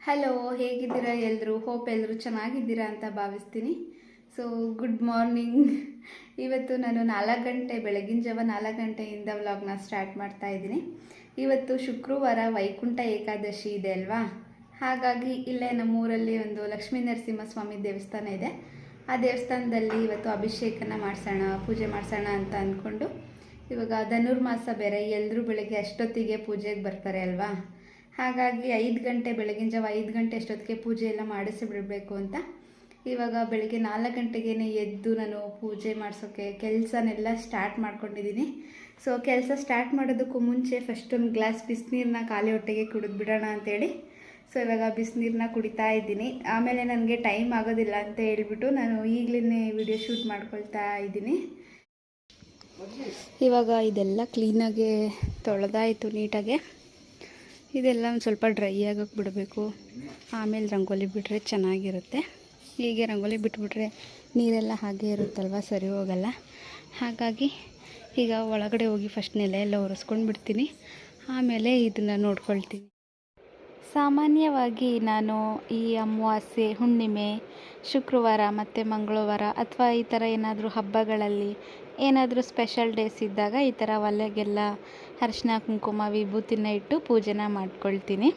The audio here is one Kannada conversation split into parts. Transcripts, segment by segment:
ಹಲೋ, ಹೇಗಿದ್ದೀರಾ ಎಲ್ಲರೂ? ಹೋಪ್ ಎಲ್ಲರೂ ಚೆನ್ನಾಗಿದ್ದೀರಾ ಅಂತ ಭಾವಿಸ್ತೀನಿ. So good morning. ಇವತ್ತು ನಾನು 4 ಗಂಟೆ ಬೆಳಗಿನ ಜಾವ 4 ಗಂಟೆಯಿಂದ ವ್ಲಾಗ್ನ ಸ್ಟಾರ್ಟ್ ಮಾಡ್ತಾ ಇದ್ದೀನಿ. ಇವತ್ತು ಶುಕ್ರವಾರ ವೈಕುಂಠ ಏಕಾದಶಿ ಇದೆ ಅಲ್ವಾ, ಹಾಗಾಗಿ ಇಲ್ಲೇ ನಮ್ಮೂರಲ್ಲಿ ಒಂದು ಲಕ್ಷ್ಮೀ ನರಸಿಂಹಸ್ವಾಮಿ ದೇವಸ್ಥಾನ ಇದೆ. ಆ ದೇವಸ್ಥಾನದಲ್ಲಿ ಇವತ್ತು ಅಭಿಷೇಕನ ಮಾಡಿಸೋಣ, ಪೂಜೆ ಮಾಡಿಸೋಣ ಅಂತ ಅಂದ್ಕೊಂಡು, ಇವಾಗ ಧನುರ್ಮಾಸ ಬೇರೆ, ಎಲ್ಲರೂ ಬೆಳಗ್ಗೆ ಅಷ್ಟೊತ್ತಿಗೆ ಪೂಜೆಗೆ ಬರ್ತಾರೆ ಅಲ್ವಾ, ಹಾಗಾಗಿ 5 ಗಂಟೆ ಬೆಳಗಿನ ಜಾವ 5 ಗಂಟೆ ಅಷ್ಟೊತ್ತಿಗೆ ಪೂಜೆ ಎಲ್ಲ ಮಾಡಿಸಿ ಬಿಡಬೇಕು ಅಂತ ಇವಾಗ ಬೆಳಗ್ಗೆ 4 ಗಂಟೆಗೇ ಎದ್ದು ನಾನು ಪೂಜೆ ಮಾಡಿಸೋಕ್ಕೆ ಕೆಲಸನೆಲ್ಲ ಸ್ಟಾರ್ಟ್ ಮಾಡ್ಕೊಂಡಿದ್ದೀನಿ. ಸೊ ಕೆಲಸ ಸ್ಟಾರ್ಟ್ ಮಾಡೋದಕ್ಕೂ ಮುಂಚೆ ಫಸ್ಟ್ ಒಂದು ಗ್ಲಾಸ್ ಬಿಸಿನೀರನ್ನ ಖಾಲಿ ಹೊಟ್ಟೆಗೆ ಕುಡಿದ್ಬಿಡೋಣ ಅಂತೇಳಿ ಸೊ ಇವಾಗ ಬಿಸಿನೀರನ್ನ ಕುಡಿತಾ ಇದ್ದೀನಿ. ಆಮೇಲೆ ನನಗೆ ಟೈಮ್ ಆಗೋದಿಲ್ಲ ಅಂತ ಹೇಳ್ಬಿಟ್ಟು ನಾನು ಈಗಲೇ ವಿಡಿಯೋ ಶೂಟ್ ಮಾಡ್ಕೊಳ್ತಾ ಇದ್ದೀನಿ. ಇವಾಗ ಇದೆಲ್ಲ ಕ್ಲೀನಾಗಿ ತೊಳೆದಾಯಿತು ನೀಟಾಗೆ. ಇದೆಲ್ಲ ಒಂದು ಸ್ವಲ್ಪ ಡ್ರೈ ಆಗೋಕ್ಕೆ ಬಿಡಬೇಕು, ಆಮೇಲೆ ರಂಗೋಲಿ ಬಿಟ್ಟರೆ ಚೆನ್ನಾಗಿರುತ್ತೆ. ಹೀಗೆ ರಂಗೋಲಿ ಬಿಟ್ಬಿಟ್ರೆ ನೀರೆಲ್ಲ ಹಾಗೆ ಇರುತ್ತಲ್ವ, ಸರಿ ಹೋಗಲ್ಲ. ಹಾಗಾಗಿ ಈಗ ಒಳಗಡೆ ಹೋಗಿ ಫಸ್ಟ್ ನೆಲ ಎಲ್ಲ ಒರೆಸ್ಕೊಂಡು ಬಿಡ್ತೀನಿ, ಆಮೇಲೆ ಇದನ್ನು ನೋಡ್ಕೊಳ್ತೀನಿ. ಸಾಮಾನ್ಯವಾಗಿ ನಾನು ಈ ಅಮಾವಾಸ್ಯೆ, ಹುಣ್ಣಿಮೆ, ಶುಕ್ರವಾರ ಮತ್ತು ಮಂಗಳವಾರ ಅಥವಾ ಈ ಥರ ಏನಾದರೂ ಹಬ್ಬಗಳಲ್ಲಿ ಏನಾದರೂ ಸ್ಪೆಷಲ್ ಡೇಸ್ ಇದ್ದಾಗ ಈ ಥರ ಒಲೆಗೆಲ್ಲ ಅರಿಶಿನ ಕುಂಕುಮ ವಿಭೂತಿನ ಇಟ್ಟು ಪೂಜೆನ ಮಾಡ್ಕೊಳ್ತೀನಿ.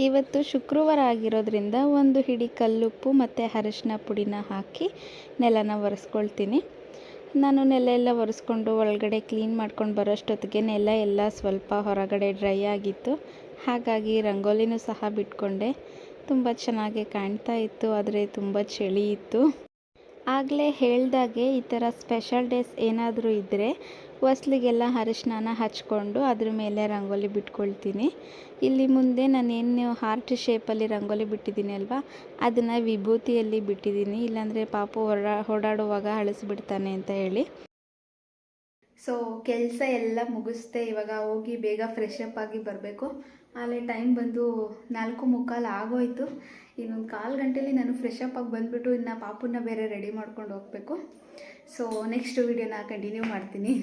ಇವತ್ತು ಶುಕ್ರವಾರ ಆಗಿರೋದ್ರಿಂದ ಒಂದು ಹಿಡಿ ಕಲ್ಲುಪ್ಪು ಮತ್ತು ಅರಿಶಿನ ಪುಡಿನ ಹಾಕಿ ನೆಲನ ಒರೆಸ್ಕೊಳ್ತೀನಿ. ನಾನು ನೆಲ ಎಲ್ಲ ಒರೆಸ್ಕೊಂಡು ಒಳಗಡೆ ಕ್ಲೀನ್ ಮಾಡ್ಕೊಂಡು ಬರೋಷ್ಟೊತ್ತಿಗೆ ನೆಲ ಎಲ್ಲ ಸ್ವಲ್ಪ ಹೊರಗಡೆ ಡ್ರೈ ಆಗಿತ್ತು. ಹಾಗಾಗಿ ರಂಗೋಲಿನೂ ಸಹ ಬಿಟ್ಕೊಂಡೆ. ತುಂಬ ಚೆನ್ನಾಗಿ ಕಾಣ್ತಾ ಇತ್ತು, ಆದರೆ ತುಂಬ ಚಳಿ ಇತ್ತು. ಆಗಲೇ ಹೇಳ್ದಾಗೆ ಈ ಥರ ಸ್ಪೆಷಲ್ ಡೇಸ್ ಏನಾದರೂ ಇದ್ದರೆ ಹೊಸ್ಲಿಗೆಲ್ಲ ಅರಿಶಿನ ಹಚ್ಕೊಂಡು ಅದ್ರ ಮೇಲೆ ರಂಗೋಲಿ ಬಿಟ್ಕೊಳ್ತೀನಿ. ಇಲ್ಲಿ ಮುಂದೆ ನಾನೇನು ಹಾರ್ಟ್ ಶೇಪಲ್ಲಿ ರಂಗೋಲಿ ಬಿಟ್ಟಿದ್ದೀನಿ ಅಲ್ವಾ, ಅದನ್ನು ವಿಭೂತಿಯಲ್ಲಿ ಬಿಟ್ಟಿದ್ದೀನಿ, ಇಲ್ಲಾಂದರೆ ಪಾಪು ಓಡಾಡುವಾಗ ಅಳಿಸ್ಬಿಡ್ತಾನೆ ಅಂತ ಹೇಳಿ. ಸೊ ಕೆಲಸ ಎಲ್ಲ ಮುಗಿಸ್ದೆ, ಇವಾಗ ಹೋಗಿ ಬೇಗ ಫ್ರೆಶ್ ಅಪ್ ಆಗಿ ಬರಬೇಕು. ಆಲೇ ಟೈಮ್ ಬಂದು 4:45 ಆಗೋಯ್ತು. ಇನ್ನೊಂದು 1/4 ಗಂಟೆಯಲ್ಲಿ ನಾನು ಫ್ರೆಶ್ ಅಪ್ ಆಗಿ ಬಂದುಬಿಟ್ಟು ಇನ್ನು ಪಾಪುನ ಬೇರೆ ರೆಡಿ ಮಾಡ್ಕೊಂಡು ಹೋಗಬೇಕು. ಸೊ ನೆಕ್ಸ್ಟ್ ವಿಡಿಯೋನ ಕಂಟಿನ್ಯೂ ಮಾಡ್ತೀನಿ.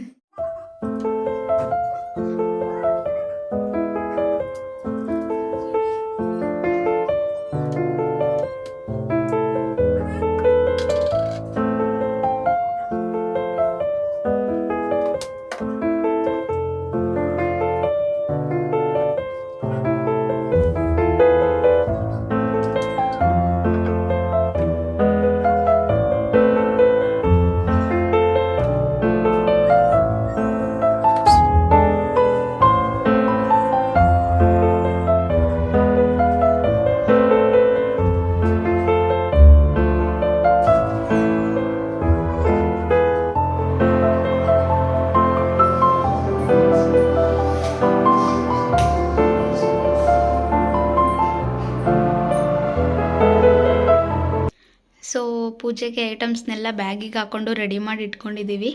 ಸೊ ಪೂಜೆಗೆ ಐಟಮ್ಸ್ನೆಲ್ಲ ಬ್ಯಾಗಿಗೆ ಹಾಕ್ಕೊಂಡು ರೆಡಿ ಮಾಡಿ ಇಟ್ಕೊಂಡಿದ್ದೀವಿ.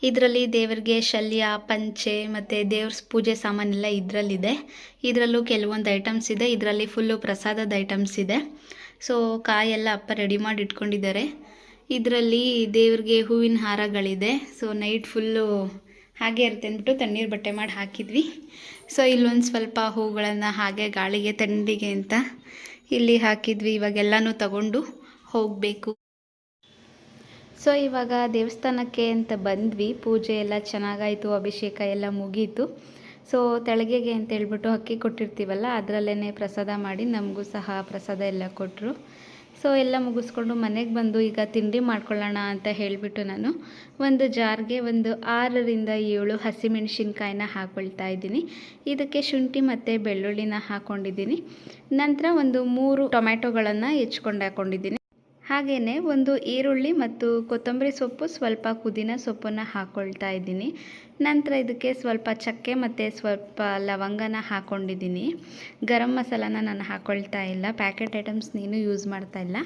ಇದರಲ್ಲಿ ದೇವರಿಗೆ ಶಲ್ಯ, ಪಂಚೆ ಮತ್ತು ದೇವ್ರ ಪೂಜೆ ಸಾಮಾನೆಲ್ಲ ಇದರಲ್ಲಿದೆ. ಇದರಲ್ಲೂ ಕೆಲವೊಂದು ಐಟಮ್ಸ್ ಇದೆ, ಇದರಲ್ಲಿ ಫುಲ್ಲು ಪ್ರಸಾದದ ಐಟಮ್ಸ್ ಇದೆ. ಸೊ ಕಾಯೆಲ್ಲ ಅಪ್ಪ ರೆಡಿ ಮಾಡಿ ಇಟ್ಕೊಂಡಿದ್ದಾರೆ. ಇದರಲ್ಲಿ ದೇವ್ರಿಗೆ ಹೂವಿನ ಹಾರಗಳಿದೆ. ಸೊ ನೈಟ್ ಫುಲ್ಲು ಹಾಗೆ ಇರುತ್ತೆ ಅಂದ್ಬಿಟ್ಟು ತಣ್ಣೀರು ಬಟ್ಟೆ ಮಾಡಿ ಹಾಕಿದ್ವಿ. ಸೊ ಇಲ್ಲೊಂದು ಸ್ವಲ್ಪ ಹೂಗಳನ್ನು ಹಾಗೆ ಗಾಳಿಗೆ ಥಂಡಿಗೆ ಅಂತ ಇಲ್ಲಿ ಹಾಕಿದ್ವಿ. ಇವಾಗೆಲ್ಲನೂ ತಗೊಂಡು ಹೋಗಬೇಕು. ಸೊ ಇವಾಗ ದೇವಸ್ಥಾನಕ್ಕೆ ಅಂತ ಬಂದ್ವಿ. ಪೂಜೆ ಎಲ್ಲ ಚೆನ್ನಾಗಾಯಿತು, ಅಭಿಷೇಕ ಎಲ್ಲ ಮುಗೀತು. ಸೊ ತೆಳಗೆಗೆ ಅಂತ ಹೇಳ್ಬಿಟ್ಟು ಅಕ್ಕಿ ಕೊಟ್ಟಿರ್ತೀವಲ್ಲ, ಅದರಲ್ಲೇ ಪ್ರಸಾದ ಮಾಡಿ ನಮಗೂ ಸಹ ಪ್ರಸಾದ ಎಲ್ಲ ಕೊಟ್ಟರು. ಸೊ ಎಲ್ಲ ಮುಗಿಸ್ಕೊಂಡು ಮನೆಗೆ ಬಂದು ಈಗ ತಿಂಡಿ ಮಾಡ್ಕೊಳ್ಳೋಣ ಅಂತ ಹೇಳಿಬಿಟ್ಟು ನಾನು ಒಂದು ಜಾರ್ಗೆ ಒಂದು 6ರಿಂದ 7 ಹಸಿಮೆಣಸಿನ್ಕಾಯಿನ ಹಾಕ್ಕೊಳ್ತಾ ಇದ್ದೀನಿ. ಇದಕ್ಕೆ ಶುಂಠಿ ಮತ್ತು ಬೆಳ್ಳುಳ್ಳಿನ ಹಾಕ್ಕೊಂಡಿದ್ದೀನಿ. ನಂತರ ಒಂದು 3 ಟೊಮ್ಯಾಟೊಗಳನ್ನು ಹೆಚ್ಕೊಂಡು ಹಾಕ್ಕೊಂಡಿದ್ದೀನಿ. ಹಾಗೆಯೇ ಒಂದು ಈರುಳ್ಳಿ ಮತ್ತು ಕೊತ್ತಂಬರಿ ಸೊಪ್ಪು, ಸ್ವಲ್ಪ ಪುದೀನ ಸೊಪ್ಪನ್ನು ಹಾಕ್ಕೊಳ್ತಾ ಇದ್ದೀನಿ. ನಂತರ ಇದಕ್ಕೆ ಸ್ವಲ್ಪ ಚಕ್ಕೆ ಮತ್ತು ಸ್ವಲ್ಪ ಲವಂಗನ ಹಾಕ್ಕೊಂಡಿದ್ದೀನಿ. ಗರಂ ಮಸಾಲಾನ ನಾನು ಹಾಕ್ಕೊಳ್ತಾ ಇಲ್ಲ, ಪ್ಯಾಕೆಟ್ ಐಟಮ್ಸ್ ನೀನು ಯೂಸ್ ಮಾಡ್ತಾ ಇಲ್ಲ.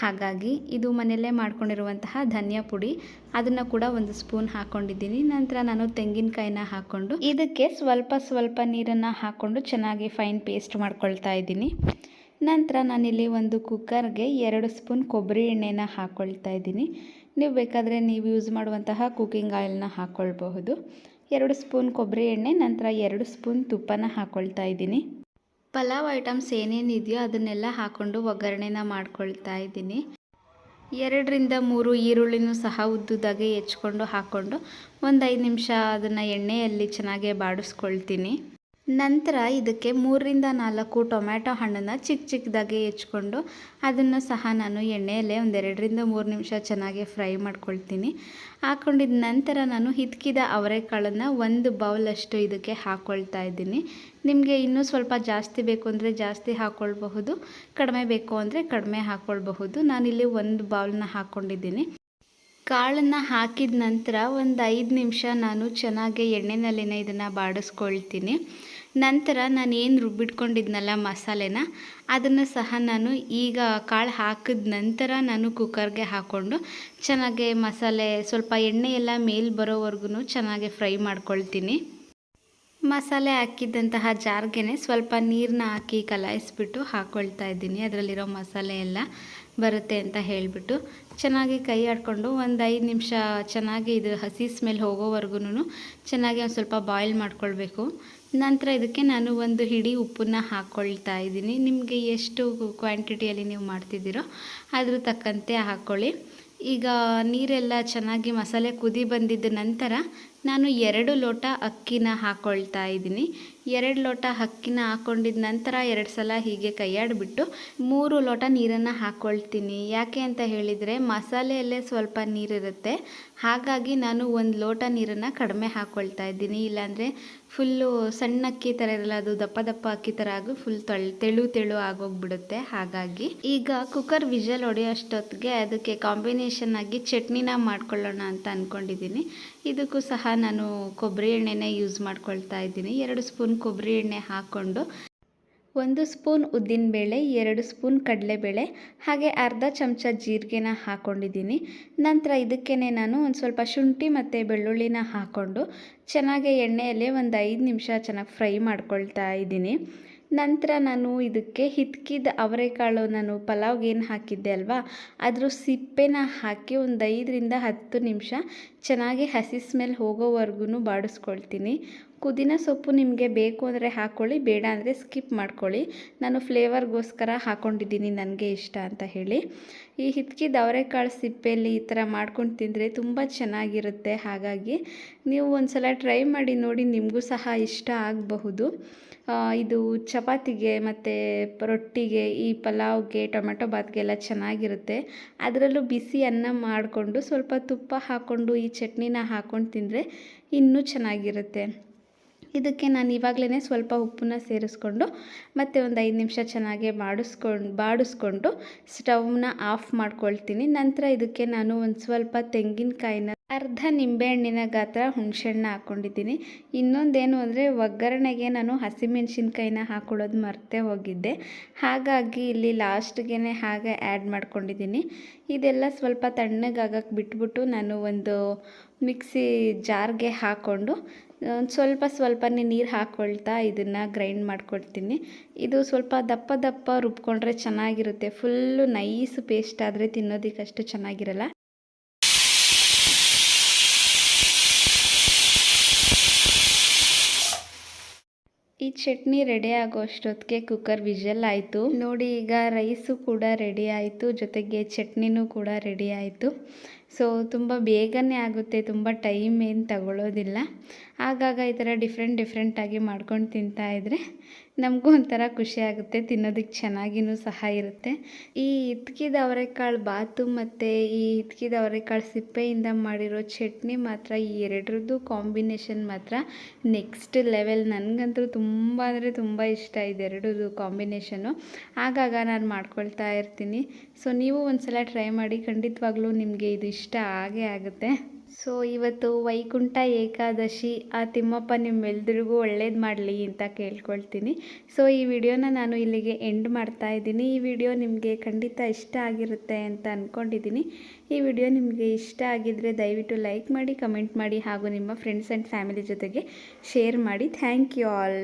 ಹಾಗಾಗಿ ಇದು ಮನೆಯಲ್ಲೇ ಮಾಡ್ಕೊಂಡಿರುವಂತಹ ಧನಿಯಾ ಪುಡಿ, ಅದನ್ನು ಕೂಡ ಒಂದು ಸ್ಪೂನ್ ಹಾಕ್ಕೊಂಡಿದ್ದೀನಿ. ನಂತರ ನಾನು ತೆಂಗಿನಕಾಯಿನ ಹಾಕ್ಕೊಂಡು ಇದಕ್ಕೆ ಸ್ವಲ್ಪ ನೀರನ್ನು ಹಾಕ್ಕೊಂಡು ಚೆನ್ನಾಗಿ ಫೈನ್ ಪೇಸ್ಟ್ ಮಾಡ್ಕೊಳ್ತಾ ಇದ್ದೀನಿ. ನಂತರ ನಾನಿಲ್ಲಿ ಒಂದು ಕುಕ್ಕರ್ಗೆ 2 ಸ್ಪೂನ್ ಕೊಬ್ಬರಿ ಎಣ್ಣೆನ ಹಾಕ್ಕೊಳ್ತಾ ಇದ್ದೀನಿ. ನೀವು ಬೇಕಾದರೆ ನೀವು ಯೂಸ್ ಮಾಡುವಂತಹ ಕುಕ್ಕಿಂಗ್ ಆಯಿಲ್ನ ಹಾಕ್ಕೊಳ್ಬಹುದು. 2 ಸ್ಪೂನ್ ಕೊಬ್ಬರಿ ಎಣ್ಣೆ, ನಂತರ 2 ಸ್ಪೂನ್ ತುಪ್ಪನ ಹಾಕ್ಕೊಳ್ತಾ ಇದ್ದೀನಿ. ಪಲಾವ್ ಐಟಮ್ಸ್ ಏನೇನಿದೆಯೋ ಅದನ್ನೆಲ್ಲ ಹಾಕ್ಕೊಂಡು ಒಗ್ಗರಣೆನ ಮಾಡ್ಕೊಳ್ತಾ ಇದ್ದೀನಿ. 2ರಿಂದ 3 ಈರುಳ್ಳಿನೂ ಸಹ ಉದ್ದುದಾಗೆ ಹೆಚ್ಕೊಂಡು ಹಾಕ್ಕೊಂಡು ಒಂದು 5 ನಿಮಿಷ ಅದನ್ನು ಎಣ್ಣೆಯಲ್ಲಿ ಚೆನ್ನಾಗಿ ಬಾಡಿಸ್ಕೊಳ್ತೀನಿ. ನಂತರ ಇದಕ್ಕೆ 3ರಿಂದ 4 ಟೊಮ್ಯಾಟೊ ಹಣ್ಣನ್ನು ಚಿಕ್ಕದಾಗಿ ಹೆಚ್ಕೊಂಡು ಅದನ್ನು ಸಹ ನಾನು ಎಣ್ಣೆಯಲ್ಲೇ ಒಂದು 2ರಿಂದ 3 ನಿಮಿಷ ಚೆನ್ನಾಗಿ ಫ್ರೈ ಮಾಡ್ಕೊಳ್ತೀನಿ. ಹಾಕ್ಕೊಂಡಿದ ನಂತರ ನಾನು ಹಿದ್ಕಿದ ಅವರೆಕಾಳನ್ನು 1 ಬೌಲಷ್ಟು ಇದಕ್ಕೆ ಹಾಕ್ಕೊಳ್ತಾ ಇದ್ದೀನಿ. ನಿಮಗೆ ಇನ್ನೂ ಸ್ವಲ್ಪ ಜಾಸ್ತಿ ಬೇಕು ಅಂದರೆ ಜಾಸ್ತಿ ಹಾಕ್ಕೊಳ್ಬಹುದು, ಕಡಿಮೆ ಬೇಕು ಅಂದರೆ ಕಡಿಮೆ ಹಾಕ್ಕೊಳ್ಬಹುದು. ನಾನಿಲ್ಲಿ 1 ಬೌಲ್ನ ಹಾಕ್ಕೊಂಡಿದ್ದೀನಿ. ಕಾಳನ್ನು ಹಾಕಿದ ನಂತರ ಒಂದು 5 ನಿಮಿಷ ನಾನು ಚೆನ್ನಾಗಿ ಎಣ್ಣೆನಲ್ಲಿನೇ ಇದನ್ನು ಬಾಡಿಸ್ಕೊಳ್ತೀನಿ. ನಂತರ ನಾನು ಏನು ರುಬ್ಬಿಟ್ಕೊಂಡಿದ್ನಲ್ಲ ಮಸಾಲೆನ, ಅದನ್ನು ಸಹ ನಾನು ಈಗ ಕಾಳು ಹಾಕಿದ ನಂತರ ನಾನು ಕುಕ್ಕರ್ಗೆ ಹಾಕ್ಕೊಂಡು ಚೆನ್ನಾಗಿ ಮಸಾಲೆ ಸ್ವಲ್ಪ ಎಣ್ಣೆ ಎಲ್ಲ ಮೇಲೆ ಬರೋವರೆಗೂ ಚೆನ್ನಾಗಿ ಫ್ರೈ ಮಾಡ್ಕೊಳ್ತೀನಿ. ಮಸಾಲೆ ಹಾಕಿದ್ದಂತಹ ಜಾರ್ಗೆ ಸ್ವಲ್ಪ ನೀರನ್ನ ಹಾಕಿ ಕಲಾಯಿಸ್ಬಿಟ್ಟು ಹಾಕ್ಕೊಳ್ತಾ ಇದ್ದೀನಿ. ಅದರಲ್ಲಿರೋ ಮಸಾಲೆ ಎಲ್ಲ ಬರುತ್ತೆ ಅಂತ ಹೇಳಿಬಿಟ್ಟು ಚೆನ್ನಾಗಿ ಕೈ ಆಡಿಕೊಂಡು ಒಂದು 5 ನಿಮಿಷ ಚೆನ್ನಾಗಿ ಇದು ಹಸಿ ಸ್ಮೆಲ್ ಹೋಗೋವರೆಗೂ ಚೆನ್ನಾಗಿ ಒಂದು ಸ್ವಲ್ಪ ಬಾಯ್ಲ್ ಮಾಡ್ಕೊಳ್ಬೇಕು. ನಂತರ ಇದಕ್ಕೆ ನಾನು ಒಂದು ಹಿಡಿ ಉಪ್ಪನ್ನ ಹಾಕ್ಕೊಳ್ತಾ ಇದ್ದೀನಿ. ನಿಮಗೆ ಎಷ್ಟು ಕ್ವಾಂಟಿಟಿಯಲ್ಲಿ ನೀವು ಮಾಡ್ತಿದ್ದೀರೋ ಅದ್ರ ತಕ್ಕಂತೆ ಹಾಕ್ಕೊಳ್ಳಿ. ಈಗ ನೀರೆಲ್ಲ ಚೆನ್ನಾಗಿ ಮಸಾಲೆ ಕುದಿ ಬಂದಿದ್ದ ನಂತರ ನಾನು 2 ಲೋಟ ಅಕ್ಕಿನ ಹಾಕ್ಕೊಳ್ತಾ ಇದ್ದೀನಿ. 2 ಲೋಟ ಅಕ್ಕಿನ ಹಾಕ್ಕೊಂಡಿದ ನಂತರ 2 ಸಲ ಹೀಗೆ ಕೈಯಾಡಿಬಿಟ್ಟು 3 ಲೋಟ ನೀರನ್ನು ಹಾಕ್ಕೊಳ್ತೀನಿ. ಯಾಕೆ ಅಂತ ಹೇಳಿದರೆ ಮಸಾಲೆಯಲ್ಲೇ ಸ್ವಲ್ಪ ನೀರಿರುತ್ತೆ, ಹಾಗಾಗಿ ನಾನು 1 ಲೋಟ ನೀರನ್ನು ಕಡಿಮೆ ಹಾಕ್ಕೊಳ್ತಾ ಇದ್ದೀನಿ. ಇಲ್ಲಾಂದರೆ ಫುಲ್ಲು ಸಣ್ಣ ಅಕ್ಕಿ ಥರ ಇರಲ್ಲ, ಅದು ದಪ್ಪ ಅಕ್ಕಿ ಥರ ಆಗಿ ಫುಲ್ ತೆಳು ಆಗೋಗ್ಬಿಡುತ್ತೆ. ಹಾಗಾಗಿ ಈಗ ಕುಕ್ಕರ್ ವಿಷಲ್ ಹೊಡೆಯೋಷ್ಟೊತ್ತಿಗೆ ಅದಕ್ಕೆ ಕಾಂಬಿನೇಷನ್ ಆಗಿ ಚಟ್ನಿನ ಮಾಡ್ಕೊಳ್ಳೋಣ ಅಂತ ಅಂದ್ಕೊಂಡಿದ್ದೀನಿ. ಇದಕ್ಕೂ ಸಹ ನಾನು ಕೊಬ್ಬರಿ ಎಣ್ಣೆನೇ ಯೂಸ್ ಮಾಡ್ಕೊಳ್ತಾ ಇದ್ದೀನಿ. 2 ಸ್ಪೂನ್ ಕೊಬ್ಬರಿ ಎಣ್ಣೆ ಹಾಕ್ಕೊಂಡು 1 ಸ್ಪೂನ್ ಉದ್ದಿನಬೇಳೆ, 2 ಸ್ಪೂನ್ ಕಡಲೆಬೇಳೆ, ಹಾಗೆ ಅರ್ಧ ಚಮಚ ಜೀರಿಗೆನ ಹಾಕ್ಕೊಂಡಿದ್ದೀನಿ. ನಂತರ ಇದಕ್ಕೇ ನಾನು ಒಂದು ಸ್ವಲ್ಪ ಶುಂಠಿ ಮತ್ತು ಬೆಳ್ಳುಳ್ಳಿನ ಹಾಕ್ಕೊಂಡು ಚೆನ್ನಾಗಿ ಎಣ್ಣೆಯಲ್ಲೇ ಒಂದು 5 ನಿಮಿಷ ಚೆನ್ನಾಗಿ ಫ್ರೈ ಮಾಡ್ಕೊಳ್ತಾ ಇದ್ದೀನಿ. ನಂತರ ನಾನು ಇದಕ್ಕೆ ಹಿದ್ಕಿದ ಅವರೆಕಾಳು ನಾನು ಪಲಾವ್ಗೆ ಏನು ಹಾಕಿದ್ದೆ ಅಲ್ವಾ, ಅದ್ರ ಸಿಪ್ಪೆನ ಹಾಕಿ ಒಂದು 5ರಿಂದ 10 ನಿಮಿಷ ಚೆನ್ನಾಗಿ ಹಸಿ ಸ್ಮೆಲ್ ಹೋಗೋವರೆಗೂ ಬಾಡಿಸ್ಕೊಳ್ತೀನಿ. ಪುದೀನ ಸೊಪ್ಪು ನಿಮಗೆ ಬೇಕು ಅಂದರೆ ಹಾಕ್ಕೊಳ್ಳಿ, ಬೇಡ ಅಂದರೆ ಸ್ಕಿಪ್ ಮಾಡ್ಕೊಳ್ಳಿ. ನಾನು ಫ್ಲೇವರ್ಗೋಸ್ಕರ ಹಾಕ್ಕೊಂಡಿದ್ದೀನಿ, ನನಗೆ ಇಷ್ಟ ಅಂತ ಹೇಳಿ. ಈ ಹಿದ್ಕಿದ ಅವರೆಕಾಳು ಸಿಪ್ಪೆಯಲ್ಲಿ ಈ ಥರ ಮಾಡ್ಕೊಂಡು ತಿಂದರೆ ತುಂಬ ಚೆನ್ನಾಗಿರುತ್ತೆ. ಹಾಗಾಗಿ ನೀವು ಒಂದು ಸಲ ಟ್ರೈ ಮಾಡಿ ನೋಡಿ, ನಿಮಗೂ ಸಹ ಇಷ್ಟ ಆಗಬಹುದು. ಇದು ಚಪಾತಿಗೆ ಮತ್ತು ರೊಟ್ಟಿಗೆ, ಈ ಪಲಾವ್ಗೆ, ಟೊಮೆಟೊ ಬಾತ್ಗೆಲ್ಲ ಚೆನ್ನಾಗಿರುತ್ತೆ. ಅದರಲ್ಲೂ ಬಿಸಿ ಅನ್ನ ಮಾಡಿಕೊಂಡು ಸ್ವಲ್ಪ ತುಪ್ಪ ಹಾಕ್ಕೊಂಡು ಈ ಚಟ್ನಿನ ಹಾಕ್ಕೊಂಡು ತಿಂದರೆ ಇನ್ನೂ ಚೆನ್ನಾಗಿರುತ್ತೆ. ಇದಕ್ಕೆ ನಾನು ಇವಾಗಲೇ ಸ್ವಲ್ಪ ಉಪ್ಪನ್ನ ಸೇರಿಸ್ಕೊಂಡು ಮತ್ತು ಒಂದು 5 ನಿಮಿಷ ಚೆನ್ನಾಗಿ ಬಾಡಿಸ್ಕೊಂಡು ಸ್ಟವ್ನ ಆಫ್ ಮಾಡ್ಕೊಳ್ತೀನಿ. ನಂತರ ಇದಕ್ಕೆ ನಾನು ಒಂದು ಸ್ವಲ್ಪ ತೆಂಗಿನಕಾಯಿನ, ಅರ್ಧ ನಿಂಬೆಹಣ್ಣಿನ ಗಾತ್ರ ಹುಣಸೆಹಣ್ಣು ಹಾಕ್ಕೊಂಡಿದ್ದೀನಿ. ಇನ್ನೊಂದೇನು ಅಂದರೆ ಒಗ್ಗರಣೆಗೆ ನಾನು ಹಸಿಮೆಣ್ಸಿನ್ಕಾಯಿನ ಹಾಕ್ಕೊಳ್ಳೋದು ಮರ್ತೇ ಹೋಗಿದ್ದೆ, ಹಾಗಾಗಿ ಇಲ್ಲಿ ಲಾಸ್ಟ್ಗೆ ಹಾಗೆ ಆ್ಯಡ್ ಮಾಡ್ಕೊಂಡಿದ್ದೀನಿ. ಇದೆಲ್ಲ ಸ್ವಲ್ಪ ತಣ್ಣಗಾಗಕ್ಕೆ ಬಿಟ್ಬಿಟ್ಟು ನಾನು ಒಂದು ಮಿಕ್ಸಿ ಜಾರ್ಗೆ ಹಾಕ್ಕೊಂಡು ಸ್ವಲ್ಪನೇ ನೀರು ಹಾಕ್ಕೊಳ್ತಾ ಇದನ್ನು ಗ್ರೈಂಡ್ ಮಾಡ್ಕೊಳ್ತೀನಿ. ಇದು ಸ್ವಲ್ಪ ದಪ್ಪ ರುಬ್ಕೊಂಡ್ರೆ ಚೆನ್ನಾಗಿರುತ್ತೆ. ಫುಲ್ಲು ನೈಸ್ ಪೇಸ್ಟ್ ಆದರೆ ತಿನ್ನೋದಕ್ಕೆ ಅಷ್ಟು ಚೆನ್ನಾಗಿರಲ್ಲ. ಈ ಚಟ್ನಿ ರೆಡಿ ಆಗೋ ಅಷ್ಟೊತ್ತಿಗೆ ಕುಕ್ಕರ್ ವಿಷಲ್ ಆಯಿತು ನೋಡಿ. ಈಗ ರೈಸು ಕೂಡ ರೆಡಿ ಆಯಿತು, ಜೊತೆಗೆ ಚಟ್ನಿನೂ ಕೂಡ ರೆಡಿ ಆಯಿತು. ಸೊ ತುಂಬ ಬೇಗನೆ ಆಗುತ್ತೆ, ತುಂಬ ಟೈಮ್ ಏನು ತಗೊಳ್ಳೋದಿಲ್ಲ. ಆಗಾಗ ಈ ಥರ ಡಿಫ್ರೆಂಟಾಗಿ ಮಾಡ್ಕೊಂಡು ತಿಂತಾಯಿದ್ರೆ ನಮಗೂ ಒಂಥರ ಖುಷಿ ಆಗುತ್ತೆ, ತಿನ್ನೋದಕ್ಕೆ ಚೆನ್ನಾಗಿಯೂ ಸಹ ಇರುತ್ತೆ. ಈ ಹಿತ್ಕಿದ ಅವರೆಕಾಳು ಬಾತು ಮತ್ತು ಈ ಹಿತ್ಕಿದ ಅವರೆಕಾಳು ಸಿಪ್ಪೆಯಿಂದ ಮಾಡಿರೋ ಚಟ್ನಿ ಮಾತ್ರ, ಈ ಎರಡರದ್ದು ಕಾಂಬಿನೇಷನ್ ಮಾತ್ರ ನೆಕ್ಸ್ಟ್ ಲೆವೆಲ್. ನನಗಂತೂ ತುಂಬ ಅಂದರೆ ತುಂಬ ಇಷ್ಟ ಇದೆರಡದು ಕಾಂಬಿನೇಷನ್ನು. ಆಗಾಗ ನಾನು ಮಾಡ್ಕೊಳ್ತಾ ಇರ್ತೀನಿ. ಸೊ ನೀವು ಒಂದ್ಸಲ ಟ್ರೈ ಮಾಡಿ, ಖಂಡಿತವಾಗ್ಲೂ ನಿಮಗೆ ಇದು ಇಷ್ಟ ಆಗೇ ಆಗುತ್ತೆ. ಸೊ ಇವತ್ತು ವೈಕುಂಠ ಏಕಾದಶಿ, ಆ ತಿಮ್ಮಪ್ಪ ನಿಮ್ಮೆಲ್ರಿಗೂ ಒಳ್ಳೇದು ಮಾಡಲಿ ಅಂತ ಕೇಳ್ಕೊಳ್ತೀನಿ. ಸೊ ಈ ವಿಡಿಯೋನ ನಾನು ಇಲ್ಲಿಗೆ ಎಂಡ್ ಮಾಡ್ತಾ ಇದ್ದೀನಿ. ಈ ವಿಡಿಯೋ ನಿಮಗೆ ಖಂಡಿತ ಇಷ್ಟ ಆಗಿರುತ್ತೆ ಅಂತ ಅಂದ್ಕೊಂಡಿದ್ದೀನಿ. ಈ ವಿಡಿಯೋ ನಿಮಗೆ ಇಷ್ಟ ಆಗಿದ್ದರೆ ದಯವಿಟ್ಟು ಲೈಕ್ ಮಾಡಿ, ಕಮೆಂಟ್ ಮಾಡಿ ಹಾಗೂ ನಿಮ್ಮ ಫ್ರೆಂಡ್ಸ್ ಆ್ಯಂಡ್ ಫ್ಯಾಮಿಲಿ ಜೊತೆಗೆ ಶೇರ್ ಮಾಡಿ. Thank you all.